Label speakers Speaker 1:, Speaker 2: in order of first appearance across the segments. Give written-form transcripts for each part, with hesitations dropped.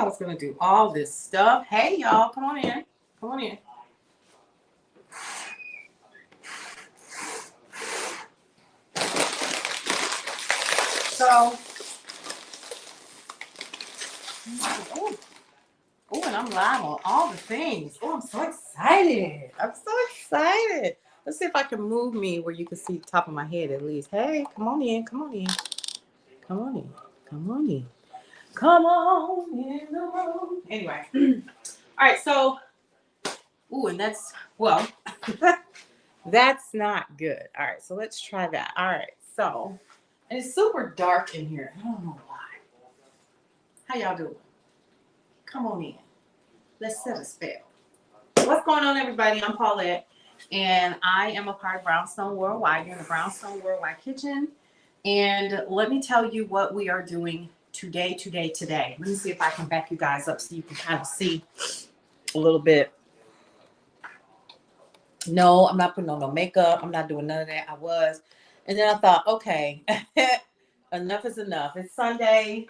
Speaker 1: I was gonna do all this stuff. Hey y'all, come on in. Come on in. So, oh, and I'm live on all the things. Oh, I'm so excited. I'm so excited. Let's see if I can move me where you can see the top of my head at least. Hey, come on in. Come on in. Come on in. Come on in. Come on in the room. Anyway. All right, so, and that's, well, that's not good. All right, so let's try that. All right, so, and it's super dark in here. I don't know why. How y'all doing? Come on in. Let's set a spell. What's going on, everybody? I'm Paulette, and I am a part of Brownstone Worldwide. You're in the Brownstone Worldwide kitchen, and let me tell you what we are doing today. Let me see if I can back you guys up so you can kind of see a little bit. No, I'm not putting on no makeup. I'm not doing none of that. I was. And then I thought, okay, enough is enough. It's Sunday.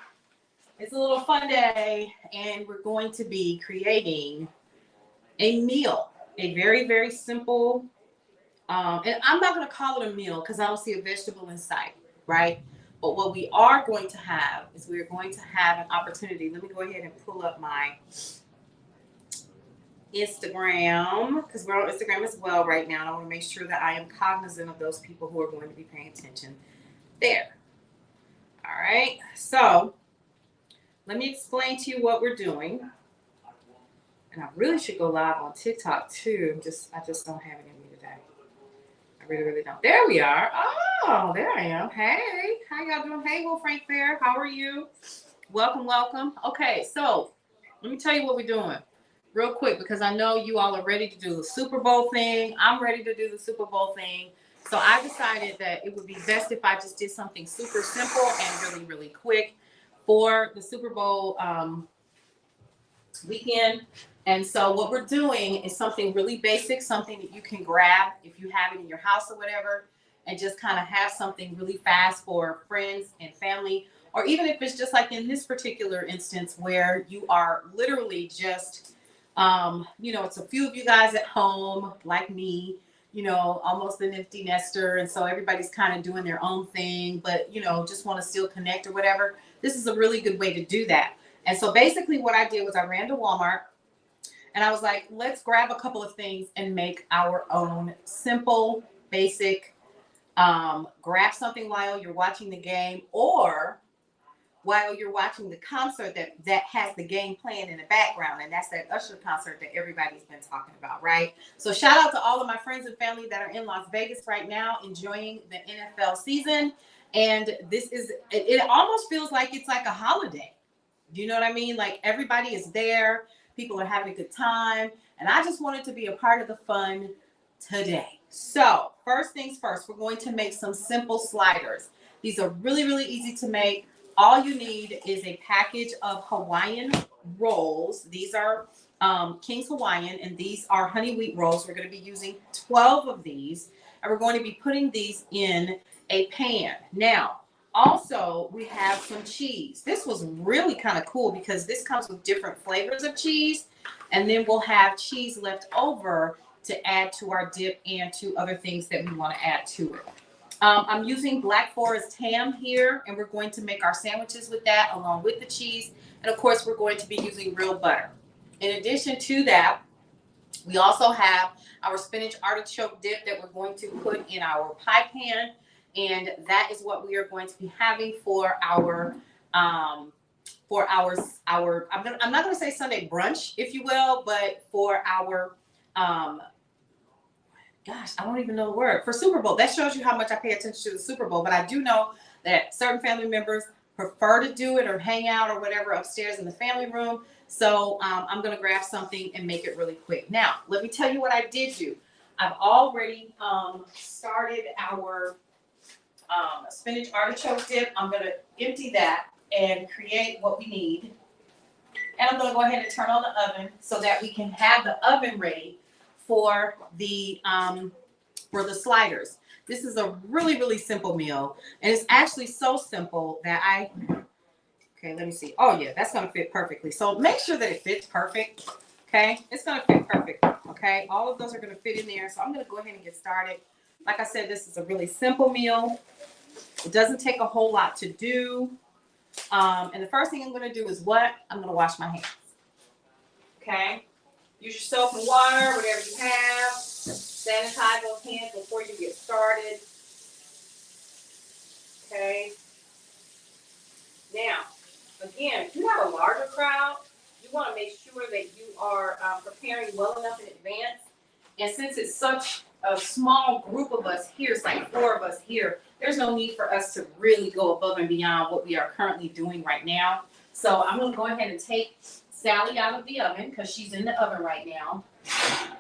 Speaker 1: It's a little fun day. And we're going to be creating a meal. A very, very simple. And I'm not going to call it a meal because I don't see a vegetable in sight, right? But what we are going to have is we're going to have an opportunity. Let me go ahead and pull up my Instagram, because we're on Instagram as well right now. And I want to make sure that I am cognizant of those people who are going to be paying attention there. All right. So let me explain to you what we're doing. And I really should go live on TikTok too. I just don't have it in me today. I really, really don't. There we are. Oh, there I am. Hey, how y'all doing? Hey, Will Frank Fair. How are you? Welcome. Okay, so let me tell you what we're doing real quick, because I know you all are ready to do the Super Bowl thing. I'm ready to do the Super Bowl thing. So I decided that it would be best if I just did something super simple and really, really quick for the Super Bowl weekend. And so what we're doing is something really basic, something that you can grab if you have it in your house or whatever, and just kind of have something really fast for friends and family. Or even if it's just like in this particular instance where you are literally just it's a few of you guys at home, like me, almost an empty nester. And so everybody's kind of doing their own thing, but, just want to still connect or whatever. This is a really good way to do that. And so basically what I did was I ran to Walmart and I was like, let's grab a couple of things and make our own simple, basic, grab something while you're watching the game or while you're watching the concert that has the game playing in the background. And that's that Usher concert that everybody's been talking about, right? So shout out to all of my friends and family that are in Las Vegas right now enjoying the NFL season. And it almost feels like it's like a holiday. Do you know what I mean? Like everybody is there. People are having a good time. And I just wanted to be a part of the fun today. So first things first, we're going to make some simple sliders. These are really, really easy to make. All you need is a package of Hawaiian rolls. These are King's Hawaiian, and these are honey wheat rolls. We're going to be using 12 of these, and we're going to be putting these in a pan. Now, also, we have some cheese. This was really kind of cool because this comes with different flavors of cheese, and then we'll have cheese left over to add to our dip and to other things that we want to add to it. I'm using Black Forest ham here, and we're going to make our sandwiches with that along with the cheese. And of course, we're going to be using real butter. In addition to that, we also have our spinach artichoke dip that we're going to put in our pie pan. And that is what we are going to be having for our I'm not going to say Sunday brunch, if you will, but for our I don't even know the word, for Super Bowl. That shows you how much I pay attention to the Super Bowl. But I do know that certain family members prefer to do it or hang out or whatever upstairs in the family room. So I'm going to grab something and make it really quick. Now, let me tell you what I did do. I've already started our spinach artichoke dip. I'm going to empty that and create what we need. And I'm going to go ahead and turn on the oven so that we can have the oven ready for the sliders. This is a really, really simple meal. And it's actually so simple that Okay, let me see. Oh yeah, that's gonna fit perfectly. So make sure that it fits perfect. Okay, it's gonna fit perfect. Okay, all of those are gonna fit in there. So I'm gonna go ahead and get started. Like I said, this is a really simple meal. It doesn't take a whole lot to do. And the first thing I'm gonna do is what? I'm gonna wash my hands. Okay, use your soap and water, whatever you have. Sanitize those hands before you get started. Okay. Now, again, if you have a larger crowd, you want to make sure that you are preparing well enough in advance. And since it's such a small group of us here, it's like 4 of us here, there's no need for us to really go above and beyond what we are currently doing right now. So I'm going to go ahead and take Sally out of the oven because she's in the oven right now.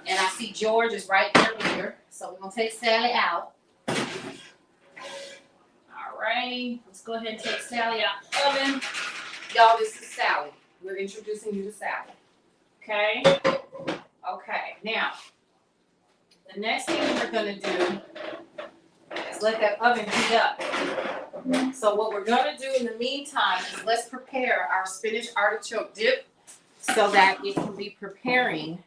Speaker 1: And I see George is right there. So we're going to take Sally out. Alrighty, let's go ahead and take Sally out of the oven. Y'all, this is Sally. We're introducing you to Sally. Okay? Okay, now, the next thing we're going to do is let that oven heat up. So what we're going to do in the meantime is let's prepare our spinach artichoke dip so that it can be preparing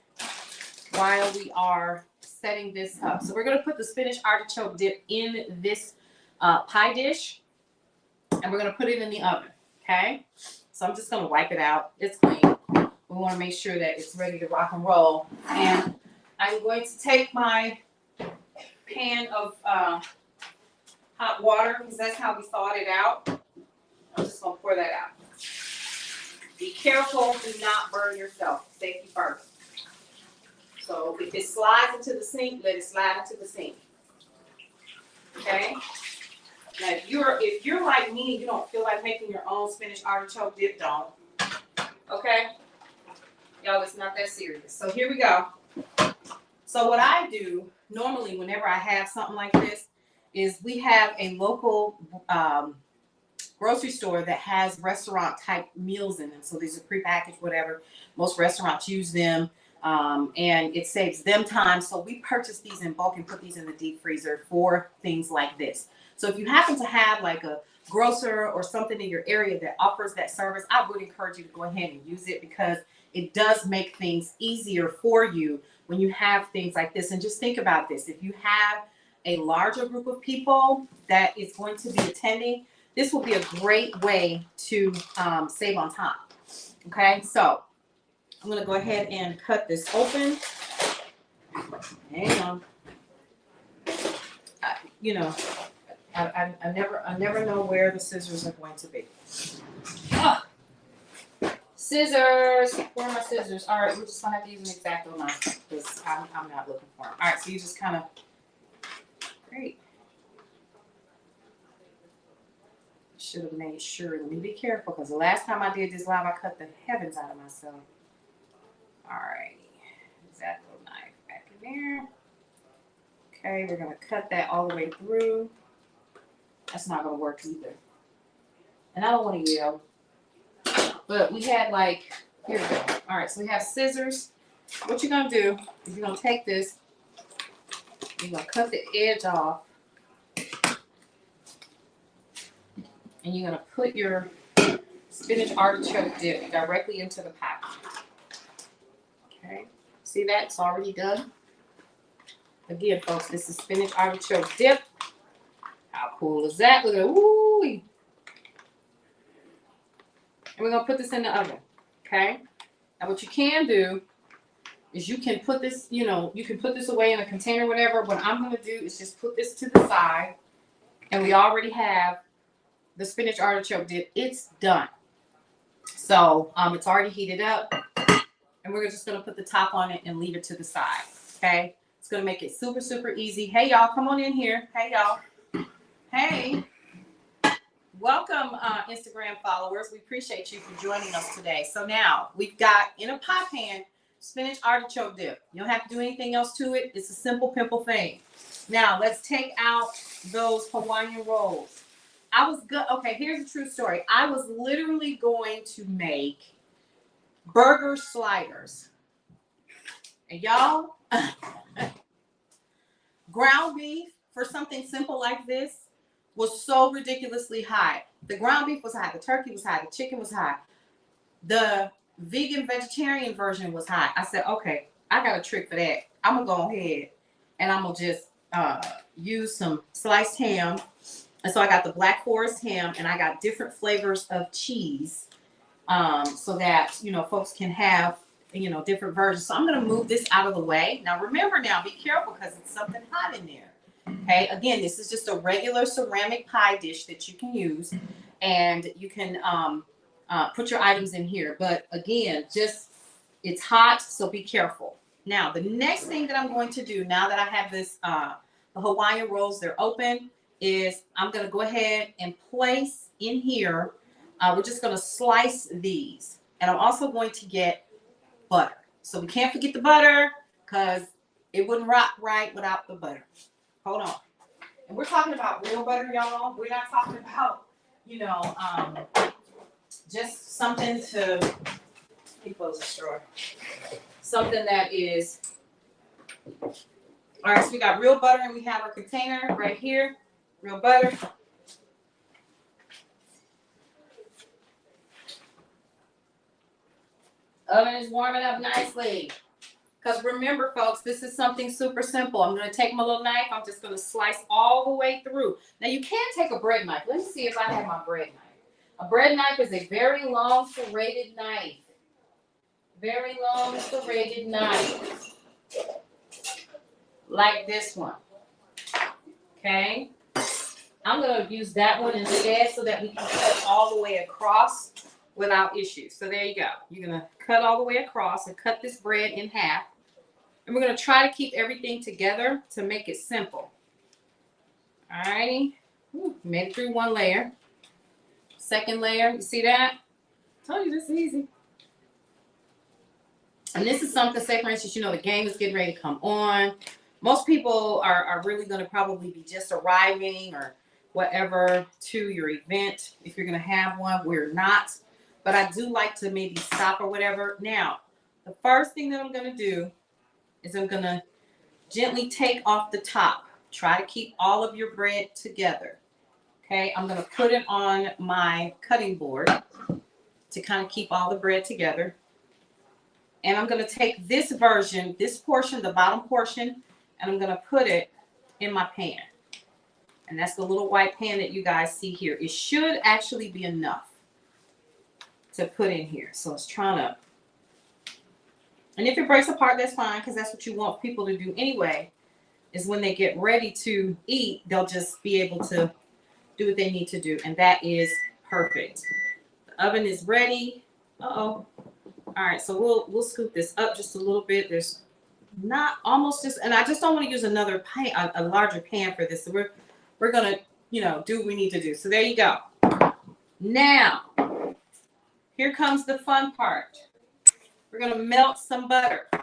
Speaker 1: while we are setting this up. So we're going to put the spinach artichoke dip in this pie dish, and we're going to put it in the oven. Okay, so I'm just going to wipe it out. It's clean. We want to make sure that it's ready to rock and roll. And I'm going to take my pan of hot water, because that's how we thawed it out. I'm just going to pour that out. Be careful, do not burn yourself. Safety first. So if it slides into the sink, let it slide into the sink. Okay. Now, if you're like me and you don't feel like making your own spinach artichoke dip, don't. Okay? Y'all, it's not that serious. So here we go. So what I do normally whenever I have something like this is we have a local grocery store that has restaurant type meals in them. So these are prepackaged, whatever. Most restaurants use them. And it saves them time. So we purchase these in bulk and put these in the deep freezer for things like this. So if you happen to have like a grocer or something in your area that offers that service, I would encourage you to go ahead and use it, because it does make things easier for you when you have things like this. And just think about this. If you have a larger group of people that is going to be attending, this will be a great way to save on time. Okay, so I'm going to go ahead and cut this open. Hang on. I never know where the scissors are going to be. Oh, scissors. Where are my scissors? All right, we're just going to have to use an X-Acto knife because I'm not looking for them. All right, so you just kind of, great. Should have made sure. Let me be careful, because the last time I did this live, I cut the heavens out of myself. All right, X-Acto knife back in there. Okay, we're going to cut that all the way through. That's not going to work either. And I don't want to yell. But we had like, here we go. All right, so we have scissors. What you're going to do is you're going to take this. You're going to cut the edge off. And you're going to put your spinach artichoke dip directly into the pie. Okay, see that? It's already done. Again, folks, this is spinach artichoke dip. How cool is that? Look at it. Woo! And we're going to put this in the oven. Okay? Now, what you can do is you can put this, you can put this away in a container, whatever. What I'm going to do is just put this to the side. And we already have the spinach artichoke dip. It's done. So, it's already heated up. And we're just going to put the top on it and leave it to the side. Okay? It's going to make it super, super easy. Hey, y'all, come on in here. Hey, y'all. Hey. Welcome, Instagram followers. We appreciate you for joining us today. So now we've got in a pie pan spinach artichoke dip. You don't have to do anything else to it. It's a simple, pimple thing. Now let's take out those Hawaiian rolls. I was good. Okay, here's a true story. I was literally going to make burger sliders. And y'all, ground beef for something simple like this was so ridiculously high. The ground beef was high. The turkey was high. The chicken was high. The vegan vegetarian version was high. I said, okay, I got a trick for that. I'm going to go ahead and I'm going to just use some sliced ham. And so I got the Black Forest ham and I got different flavors of cheese so that, you know, folks can have, you know, different versions. So I'm going to move this out of the way. Now, remember now, be careful because it's something hot in there. Okay, again, this is just a regular ceramic pie dish that you can use, and you can put your items in here. But again, just it's hot, so be careful. Now, the next thing that I'm going to do now that I have this, the Hawaiian rolls, they're open, is I'm going to go ahead and place in here. We're just going to slice these, and I'm also going to get butter. So we can't forget the butter because it wouldn't rock right without the butter. Hold on. And we're talking about real butter, y'all. We're not talking about, you know, just something to, let me close this drawer. Something that is, all right, so we got real butter and we have our container right here. Real butter. Oven is warming up nicely. Because remember, folks, this is something super simple. I'm going to take my little knife. I'm just going to slice all the way through. Now, you can take a bread knife. Let me see if I have my bread knife. A bread knife is a very long serrated knife. Very long serrated knife. Like this one. Okay? I'm going to use that one instead so that we can cut all the way across without issues. So there you go. You're going to cut all the way across and cut this bread in half. And we're going to try to keep everything together to make it simple. All righty. Made it through one layer. Second layer. You see that? I told you this is easy. And this is something, say for instance, you know, the game is getting ready to come on. Most people are really going to probably be just arriving or whatever to your event. If you're going to have one, we're not. But I do like to maybe stop or whatever. Now, the first thing that I'm going to do is I'm going to gently take off the top. Try to keep all of your bread together. Okay, I'm going to put it on my cutting board to kind of keep all the bread together. And I'm going to take this version, this portion, the bottom portion, and I'm going to put it in my pan. And that's the little white pan that you guys see here. It should actually be enough to put in here. So it's trying to, and if it breaks apart, that's fine, because that's what you want people to do anyway, is when they get ready to eat, they'll just be able to do what they need to do. And that is perfect. The oven is ready. Uh-oh. All right, so we'll scoop this up just a little bit. There's not almost just, and I just don't want to use another pan, a larger pan for this. So we're gonna, you know, do what we need to do. So there you go. Now, here comes the fun part. We're gonna melt some butter. So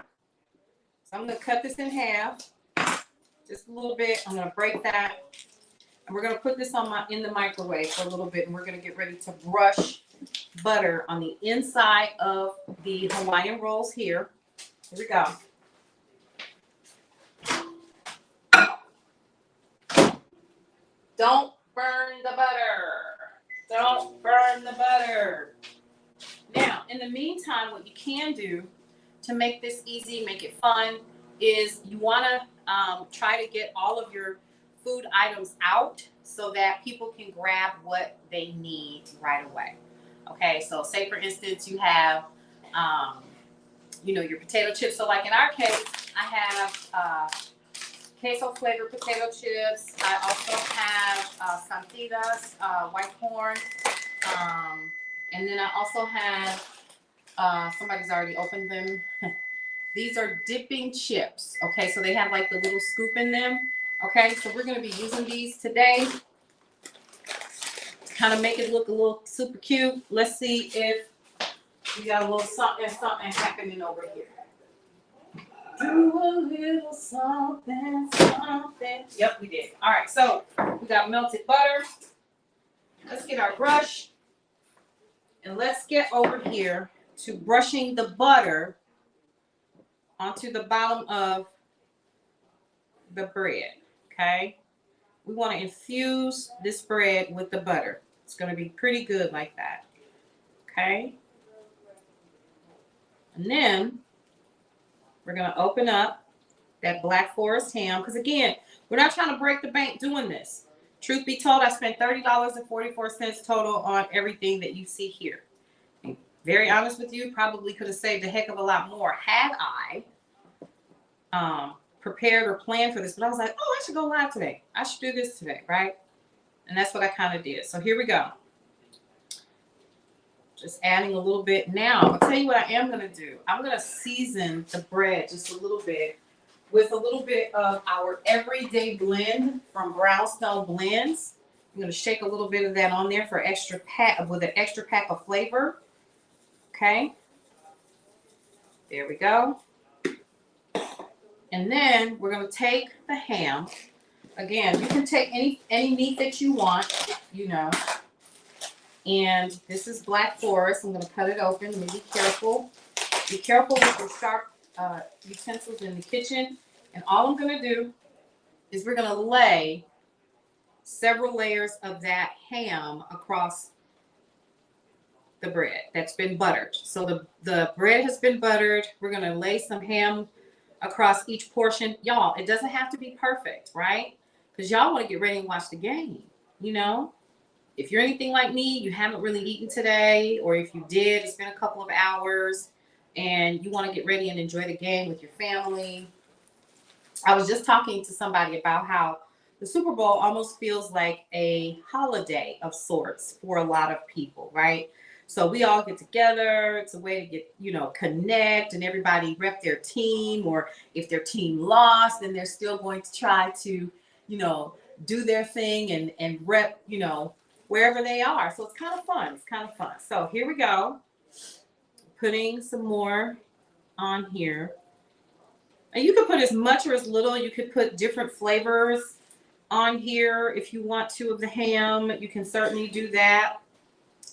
Speaker 1: I'm gonna cut this in half, just a little bit. I'm gonna break that, and we're gonna put this in the microwave for a little bit, and we're gonna get ready to brush butter on the inside of the Hawaiian rolls here. Here we go. Don't burn the butter. Don't burn the butter. Now, in the meantime, what you can do to make this easy, make it fun, is you want to try to get all of your food items out so that people can grab what they need right away. Okay, so say for instance you have, you know, your potato chips. So like in our case, I have queso flavored potato chips. I also have santitas, white corn, and then I also have, somebody's already opened them. These are dipping chips. Okay, so they have like the little scoop in them. Okay, so we're going to be using these today. Kind of make it look a little super cute. Let's see if we got a little something happening over here. Do a little something. Yep, we did. All right, so we got melted butter. Let's get our brush. And let's get over here to brushing the butter onto the bottom of the bread. Okay? We want to infuse this bread with the butter. It's going to be pretty good like that. Okay. And then we're going to open up that Black Forest ham. Because again, we're not trying to break the bank doing this. Truth be told, I spent $30.44 total on everything that you see here. Be very honest with you, probably could have saved a heck of a lot more had I prepared or planned for this. But I was like, oh, I should go live today. I should do this today, right? And that's what I kind of did. So here we go. Just adding a little bit. Now, I'll tell you what I am going to do. I'm going to season the bread just a little bit with a little bit of our everyday blend from Brownstone Blends. I'm going to shake a little bit of that on there for extra pack with an extra pack of flavor. Okay. There we go. And then we're going to take the ham. Again, you can take any meat that you want, you know. And this is Black Forest. I'm going to cut it open. Let me be careful. Be careful with your sharp utensils in the kitchen. And all I'm going to do is we're going to lay several layers of that ham across the bread that's been buttered. So the bread has been buttered. We're going to lay some ham across each portion. Y'all, it doesn't have to be perfect, right? Because y'all want to get ready and watch the game, you know? If you're anything like me, you haven't really eaten today, or if you did, it's been a couple of hours, and you want to get ready and enjoy the game with your family. I was just talking to somebody about how the Super Bowl almost feels like a holiday of sorts for a lot of people, right? So we all get together. It's a way to get, you know, connect, and everybody rep their team, or if their team lost, then they're still going to try to, you know, do their thing and rep, you know, wherever they are. So it's kind of fun. It's kind of fun. So here we go. Putting some more on here. And you can put as much or as little. You could put different flavors on here if you want to of the ham. You can certainly do that.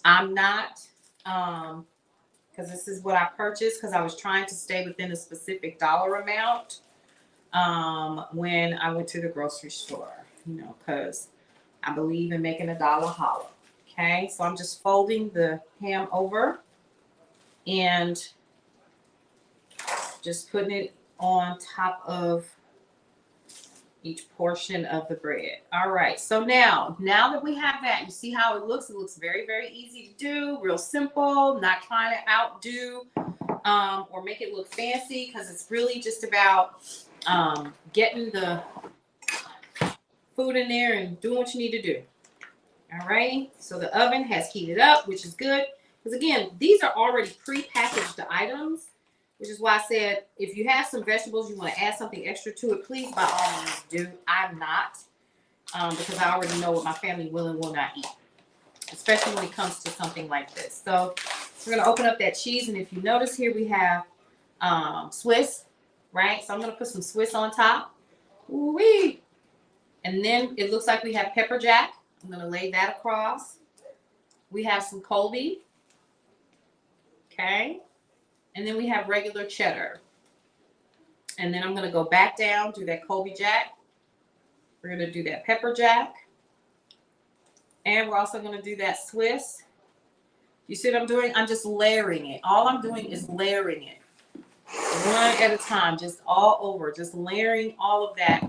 Speaker 1: I'm not, because this is what I purchased because I was trying to stay within a specific dollar amount when I went to the grocery store, you know, because I believe in making a dollar holler. Okay, so I'm just folding the ham over and just putting it on top of each portion of the bread. All right, so now that we have that, you see how it looks? It looks very, very easy to do, real simple, not trying to outdo or make it look fancy, because it's really just about getting the food in there and doing what you need to do. All right, so the oven has heated up, which is good, because again, these are already pre-packaged items, which is why I said if you have some vegetables, you want to add something extra to it, please by all means do. I'm not, because I already know what my family will and will not eat, especially when it comes to something like this. So we're going to open up that cheese, and if you notice here, we have Swiss, right? So I'm going to put some Swiss on top. Ooh-wee. And then it looks like we have pepper jack. I'm going to lay that across. We have some Colby. Okay. And then we have regular cheddar. And then I'm going to go back down, do that Colby jack. We're going to do that pepper jack. And we're also going to do that Swiss. You see what I'm doing? I'm just layering it. All I'm doing is layering it. One at a time, just all over. Just layering all of that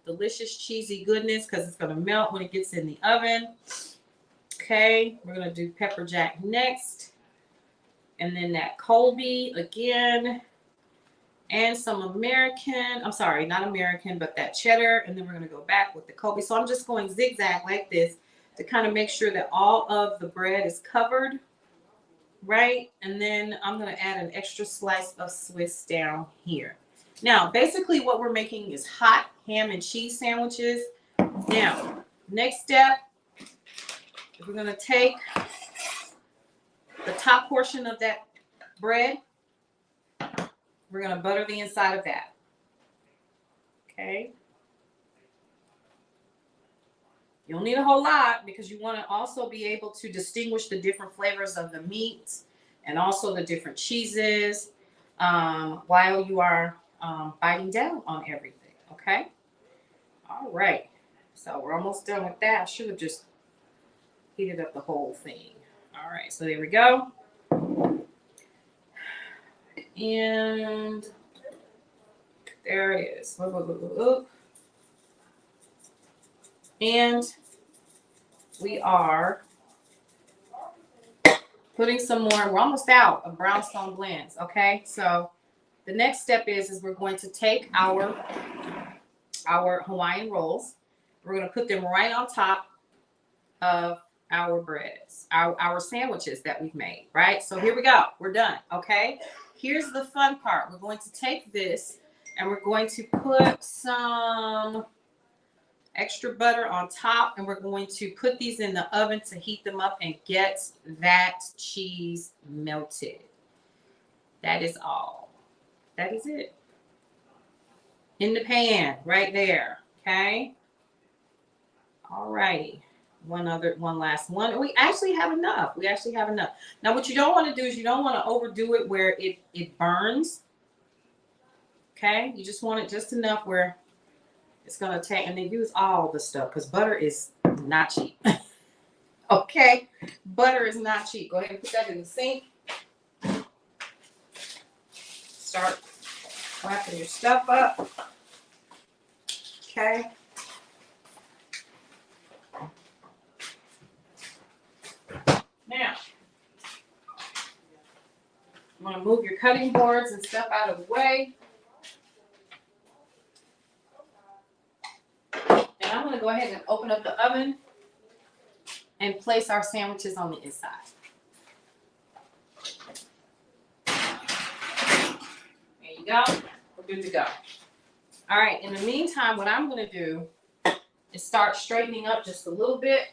Speaker 1: delicious cheesy goodness, because it's going to melt when it gets in the oven. Okay, we're going to do pepper jack next. And then that Colby again. And some American, I'm sorry, not American, but that cheddar. And then we're going to go back with the Colby. So I'm just going zigzag like this to kind of make sure that all of the bread is covered. Right? And then I'm going to add an extra slice of Swiss down here. Now, basically what we're making is hot ham and cheese sandwiches. Now, next step, we're going to take the top portion of that bread. We're going to butter the inside of that. Okay. You don't need a whole lot, because you want to also be able to distinguish the different flavors of the meats and also the different cheeses while you are biting down on everything. Okay. All right. So we're almost done with that. I should have just heated up the whole thing. All right, so there we go. And there it is. And we are putting some more. We're almost out of brownstone blends. Okay, so the next step is we're going to take our Hawaiian rolls. We're going to put them right on top of our breads, our sandwiches that we've made, right? So here we go. We're done, okay? Here's the fun part. We're going to take this and we're going to put some extra butter on top, and we're going to put these in the oven to heat them up and get that cheese melted. That is all. That is it. In the pan, right there, okay? All righty. One last one. We actually have enough. Now, what you don't want to do is you don't want to overdo it where it burns. Okay? You just want it just enough where it's going to take, and then use all the stuff because butter is not cheap. Okay? Butter is not cheap. Go ahead and put that in the sink. Start wrapping your stuff up. Okay? Now, I'm going to move your cutting boards and stuff out of the way. And I'm going to go ahead and open up the oven and place our sandwiches on the inside. There you go. We're good to go. All right. In the meantime, what I'm going to do is start straightening up just a little bit.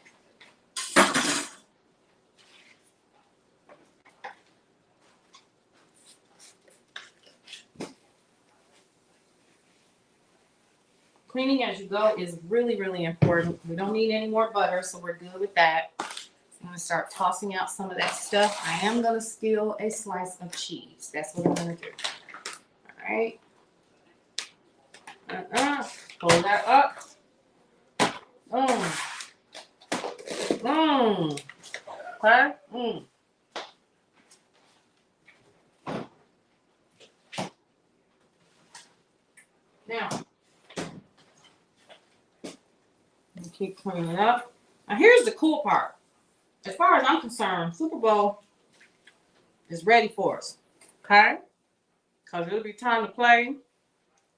Speaker 1: Cleaning as you go is really, really important. We don't need any more butter, so we're good with that. I'm going to start tossing out some of that stuff. I am going to steal a slice of cheese. That's what I'm going to do. All right. Pull that up. Okay. Now, keep cleaning it up. Now, here's the cool part. As far as I'm concerned, Super Bowl is ready for us. Okay? Because it'll be time to play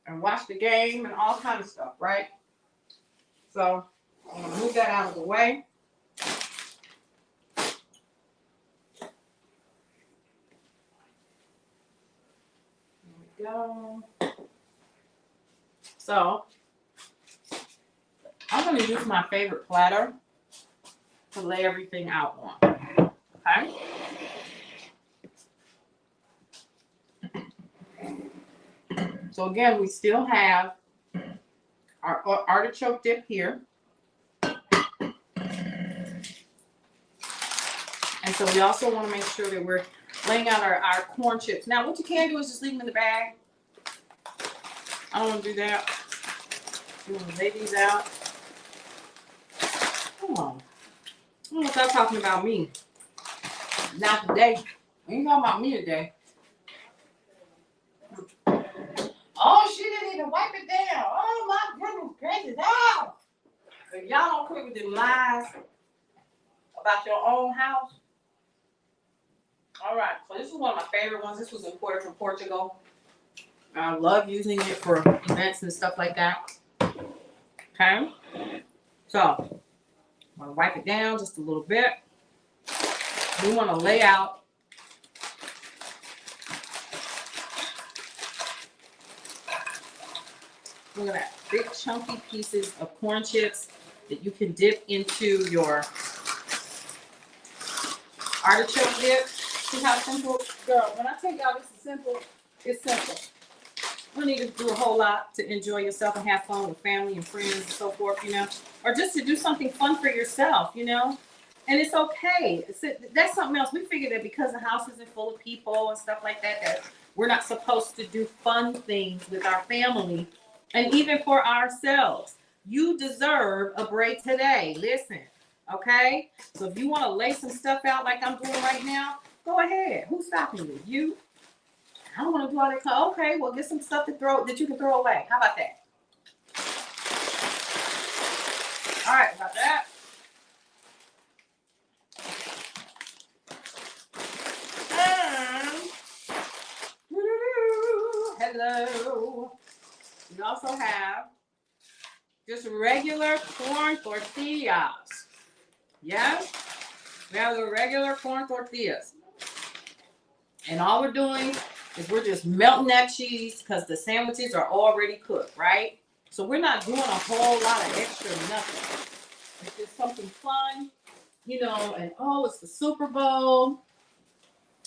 Speaker 1: and watch the game and all kinds of stuff, right? So, I'm going to move that out of the way. There we go. So, I'm going to use my favorite platter to lay everything out on. Okay? So again, we still have our artichoke dip here. And so we also want to make sure that we're laying out our corn chips. Now, what you can do is just leave them in the bag. I don't want to do that. You want to lay these out. Come on. I don't know if I'm talking about me. Not today. We ain't talking about me today. Oh, she didn't even wipe it down. Oh, my goodness gracious. Oh! If y'all don't quit with them lies about your own house. All right. So this is one of my favorite ones. This was imported from Portugal. I love using it for events and stuff like that. Okay. So, I'm going to wipe it down just a little bit. We want to lay out look at that, big chunky pieces of corn chips that you can dip into your artichoke dip. See how simple? Girl, when I tell y'all this is simple, it's simple. You don't need to do a whole lot to enjoy yourself and have fun with family and friends and so forth, you know, or just to do something fun for yourself, you know, and it's okay. That's something else. We figured that because the house isn't full of people and stuff like that, that we're not supposed to do fun things with our family and even for ourselves. You deserve a break today. Listen, Okay? So if you want to lay some stuff out like I'm doing right now, go ahead. Who's stopping you? You? I don't want to do all that. Okay, well, get some stuff that you can throw away. How about that? All right, about that. Hello. We also have just regular corn tortillas. Yes? We have the regular corn tortillas. And all we're doing is we're just melting that cheese because the sandwiches are already cooked, right? So we're not doing a whole lot of extra nothing. It's just something fun, and it's the Super Bowl.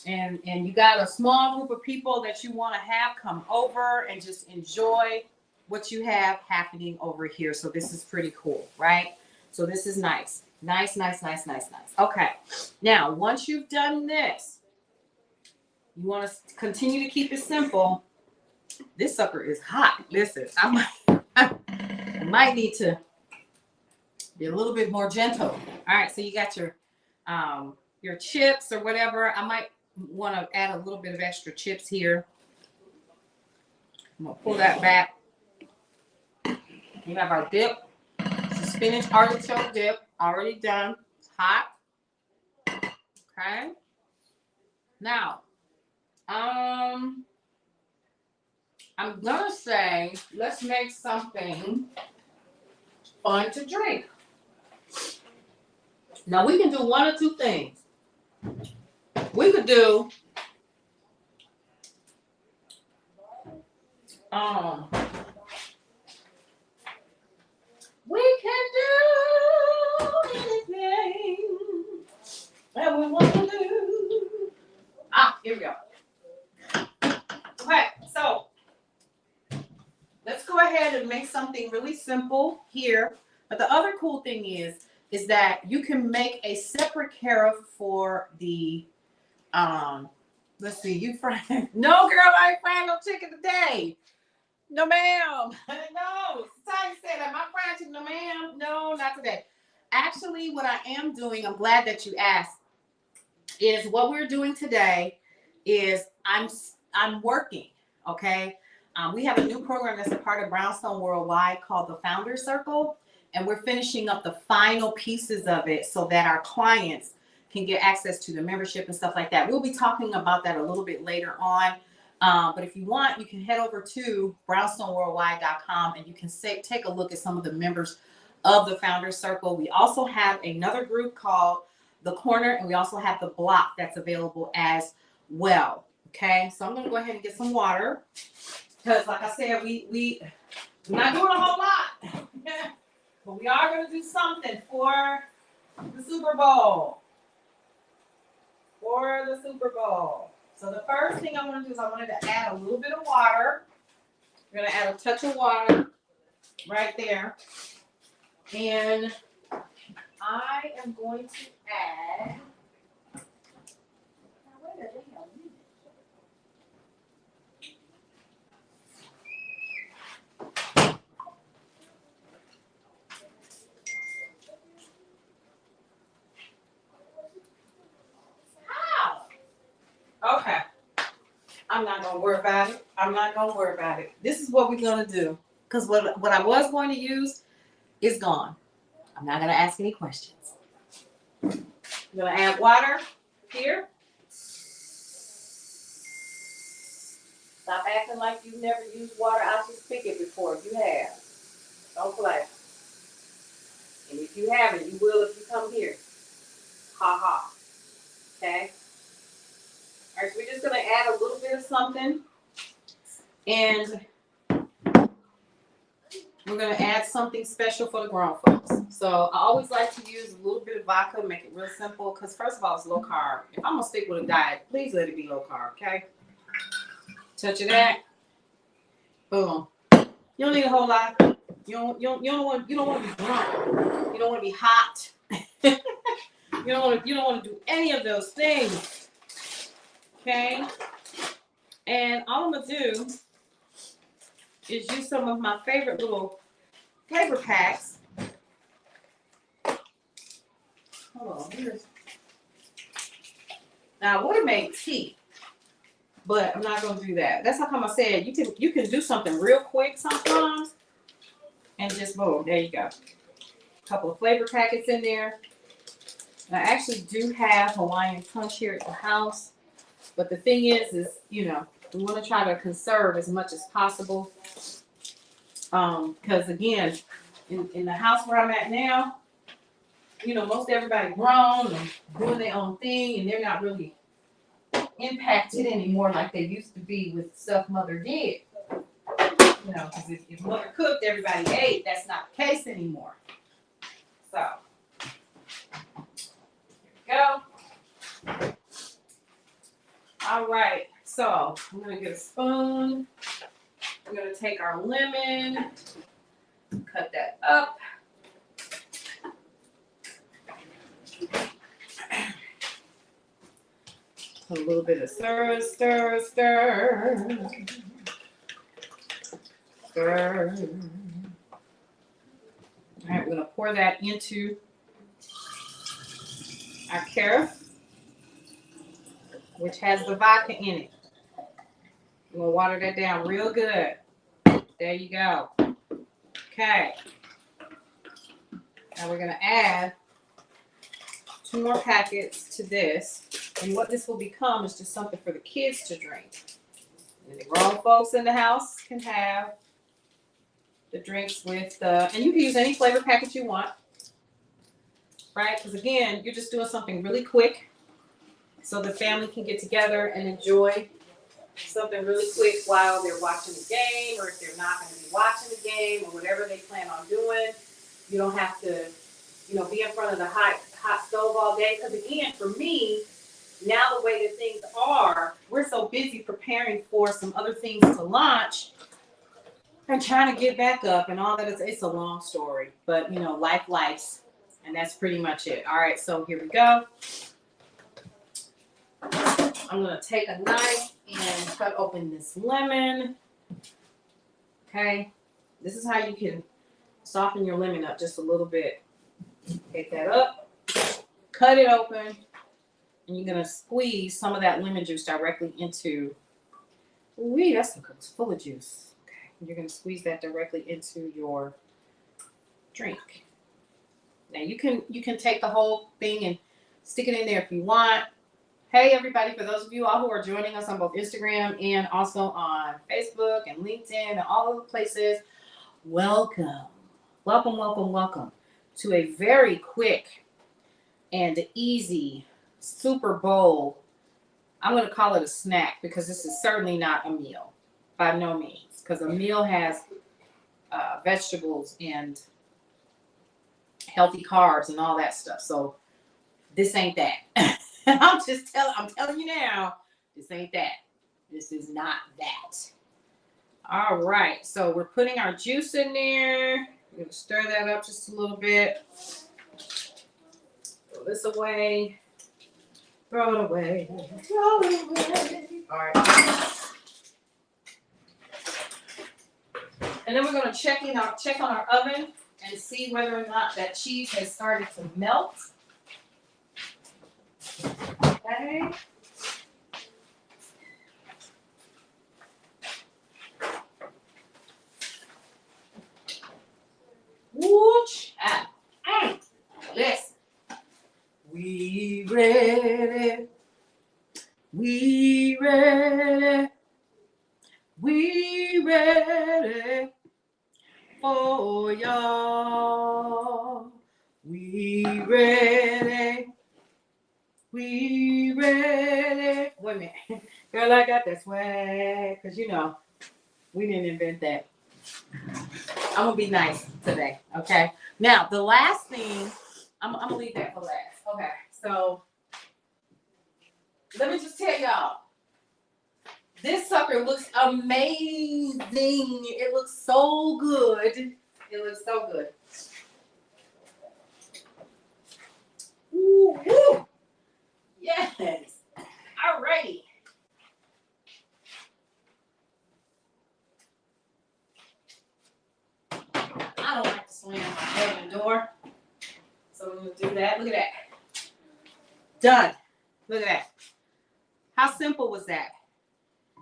Speaker 1: And you got a small group of people that you want to have come over and just enjoy what you have happening over here. So this is pretty cool, right? So this is nice. Nice. Okay. Now, once you've done this, you want to continue to keep it simple. This sucker is hot. Listen, I might need to be a little bit more gentle. All right, so you got your chips or whatever. I might want to add a little bit of extra chips here. I'm gonna pull that back. We have our dip, spinach artichoke dip, already done. It's hot. Okay. Now, I'm gonna say let's make something fun to drink. Now we can do one or two things. We could do we can do anything that we want to do. Here we go. Okay, so let's go ahead and make something really simple here. But the other cool thing is that you can make a separate carrot for the let's see, you fry. No, girl, I ain't frying no chicken today. No, ma'am. No, Ty said that. My fried chicken, no, ma'am. No, not today. Actually, what I am doing, I'm glad that you asked, is what we're doing today is I'm working, okay? We have a new program that's a part of Brownstone Worldwide called the Founder Circle, and we're finishing up the final pieces of it so that our clients can get access to the membership and stuff like that. We'll be talking about that a little bit later on. But if you want, you can head over to brownstoneworldwide.com and you can take a look at some of the members of the Founders Circle. We also have another group called The Corner, and we also have the Block that's available as well. Okay, so I'm going to go ahead and get some water because, like I said, we're not doing a whole lot, but we are going to do something for the Super Bowl. So the first thing I want to do is I wanted to add a little bit of water. We're going to add a touch of water right there. And I am going to add, okay. I'm not going to worry about it. This is what we're going to do. Because what I was going to use is gone. I'm not going to ask any questions. I'm going to add water here. Stop acting like you've never used water. I'll just pick it before. If you have, don't play. And if you haven't, you will if you come here. Ha ha. Okay? All right, so we're just going to add a little bit of something. And we're going to add something special for the grown folks. So I always like to use a little bit of vodka, make it real simple, because first of all, it's low carb. If I'm going to stick with a diet, please let it be low carb, okay? Touch of that. Boom. You don't need a whole lot. You don't want to be drunk. You don't want to be hot. you don't want to do any of those things. Okay? And all I'm going to do is use some of my favorite little flavor packs. Hold on. Now I would have made tea, but I'm not gonna do that. That's how come I said you can do something real quick sometimes, and just boom, there you go. A couple of flavor packets in there. And I actually do have Hawaiian punch here at the house, but the thing is you know, we want to try to conserve as much as possible. Because again, in the house where I'm at now, you know, most everybody grown and doing their own thing, and they're not really impacted anymore like they used to be with stuff mother did. You know, because if mother cooked, everybody ate. That's not the case anymore. So, here we go. All right, so I'm gonna get a spoon. We're gonna take our lemon, cut that up. Put a little bit of stir. All right, we're gonna pour that into our Kickoff, which has the vodka in it. We're gonna water that down real good. There you go. Okay. Now we're gonna add 2 more packets to this. And what this will become is just something for the kids to drink. And the grown folks in the house can have the drinks with and you can use any flavor package you want. Right? Because again, you're just doing something really quick so the family can get together and enjoy something really quick while they're watching the game, or if they're not going to be watching the game, or whatever they plan on doing. You don't have to, you know, be in front of the hot stove all day. Because again, for me, now the way that things are, we're so busy preparing for some other things to launch and trying to get back up and all that. It's a long story, but you know, life's, and that's pretty much it. All right, so here we go. I'm gonna take a knife and cut open this lemon. Okay, this is how you can soften your lemon up just a little bit. Take that up, cut it open, and you're gonna squeeze some of that lemon juice directly into. Ooh, that's full of juice. Okay, you're gonna squeeze that directly into your drink. Now you can take the whole thing and stick it in there if you want. Hey everybody, for those of you all who are joining us on both Instagram and also on Facebook and LinkedIn and all of the places, welcome to a very quick and easy Super Bowl. I'm going to call it a snack because this is certainly not a meal, by no means, because a meal has vegetables and healthy carbs and all that stuff. So this ain't that. I'm telling you now, this ain't that. This is not that. All right, so we're putting our juice in there. We're gonna stir that up just a little bit. Throw this away. Throw it away. Throw it away. All right. And then we're gonna check on our oven and see whether or not that cheese has started to melt. Okay. Wooch. Listen. We ready. We ready. We ready for y'all. We ready. We ready. Wait a minute. Girl, I got that swag. Because, you know, we didn't invent that. I'm going to be nice today. Okay. Now, the last thing, I'm going to leave that for last. Okay. So, let me just tell y'all. This sucker looks amazing. It looks so good. It looks so good. Ooh, woo. Yes. All righty. I don't like to slam my head in the door. So we're going to do that. Look at that. Done. Look at that. How simple was that?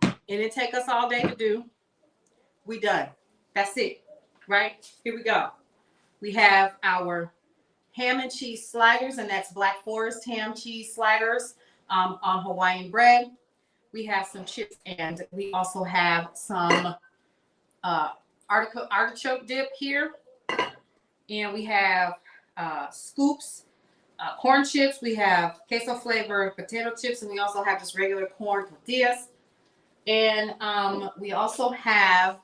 Speaker 1: It didn't take us all day to do. We done. That's it, right? Here we go. We have our ham and cheese sliders, and that's Black Forest ham cheese sliders on Hawaiian bread. We have some chips, and we also have some artichoke dip here. And we have scoops, corn chips. We have queso flavored potato chips, and we also have just regular corn tortillas. And we also have,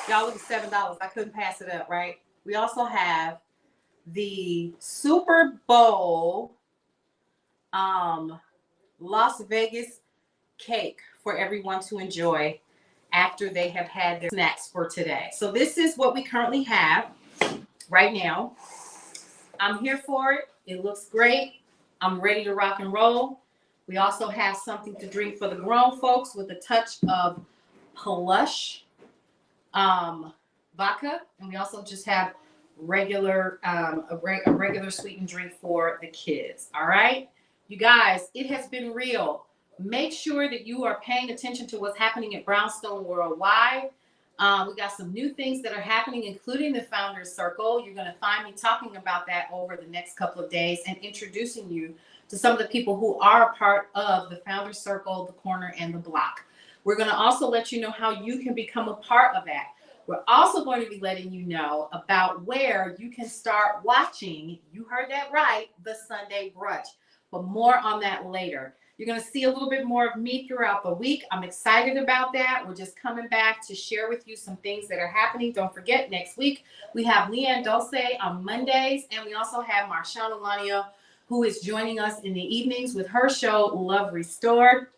Speaker 1: y'all look at $7. I couldn't pass it up, right? We also have the Super Bowl Las Vegas cake for everyone to enjoy after they have had their snacks for today. So this is what we currently have right now. I'm here for it. It looks great. I'm ready to rock and roll. We also have something to drink for the grown folks with a touch of plush vodka, and we also just have regular a regular sweetened drink for the kids. All right, you guys, it has been real. Make sure that you are paying attention to what's happening at Brownstone Worldwide. We got some new things that are happening, including the Founders Circle. You're going to find me talking about that over the next couple of days and introducing you to some of the people who are a part of the Founders Circle, the Corner, and the Block. We're going to also let you know how you can become a part of that. We're also going to be letting you know about where you can start watching, you heard that right, the Sunday Brunch. But more on that later. You're going to see a little bit more of me throughout the week. I'm excited about that. We're just coming back to share with you some things that are happening. Don't forget, next week, we have Leanne Dulce on Mondays, and we also have Marshawn Alania, who is joining us in the evenings with her show, Love Restored.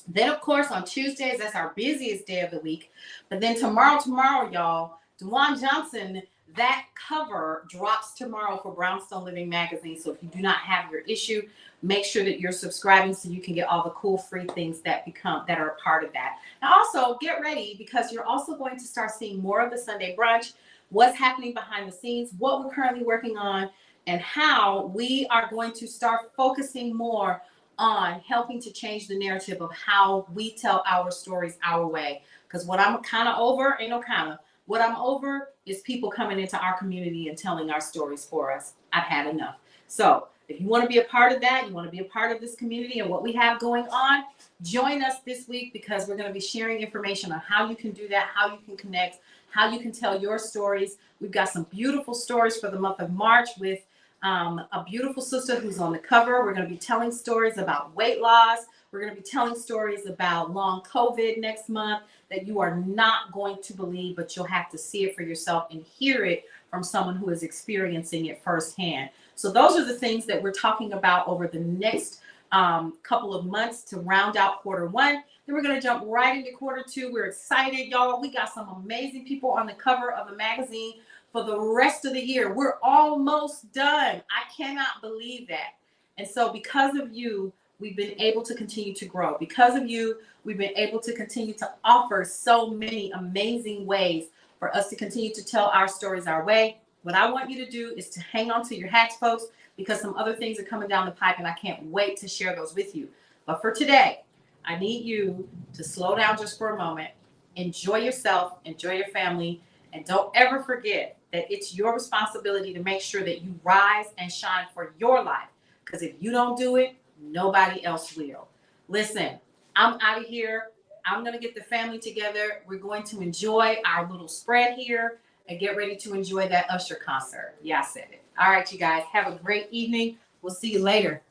Speaker 1: Then, of course, on Tuesdays, that's our busiest day of the week. But then tomorrow, y'all, DeJuan Johnson, that cover drops tomorrow for Brownstone Living Magazine. So if you do not have your issue, make sure that you're subscribing so you can get all the cool free things that are a part of that. Now, also get ready because you're also going to start seeing more of the Sunday Brunch, what's happening behind the scenes, what we're currently working on, and how we are going to start focusing more on helping to change the narrative of how we tell our stories our way. Because what I'm kind of over, ain't no kind of, what I'm over is people coming into our community and telling our stories for us. I've had enough. So if you want to be a part of that, you want to be a part of this community and what we have going on, join us this week because we're going to be sharing information on how you can do that, how you can connect, how you can tell your stories. We've got some beautiful stories for the month of March with a beautiful sister who's on the cover. We're going to be telling stories about weight loss. We're going to be telling stories about long COVID next month that you are not going to believe, but you'll have to see it for yourself and hear it from someone who is experiencing it firsthand. So those are the things that we're talking about over the next couple of months to round out quarter one. Then we're going to jump right into quarter two. We're excited, y'all. We got some amazing people on the cover of the magazine for the rest of the year. We're almost done. I cannot believe that. And so because of you, we've been able to continue to grow. Because of you, we've been able to continue to offer so many amazing ways for us to continue to tell our stories our way. What I want you to do is to hang on to your hats, folks, because some other things are coming down the pipe and I can't wait to share those with you. But for today, I need you to slow down just for a moment, enjoy yourself, enjoy your family, and don't ever forget that it's your responsibility to make sure that you rise and shine for your life. Because if you don't do it, nobody else will. Listen, I'm out of here. I'm going to get the family together. We're going to enjoy our little spread here and get ready to enjoy that Usher concert. Yeah, I said it. All right, you guys, have a great evening. We'll see you later.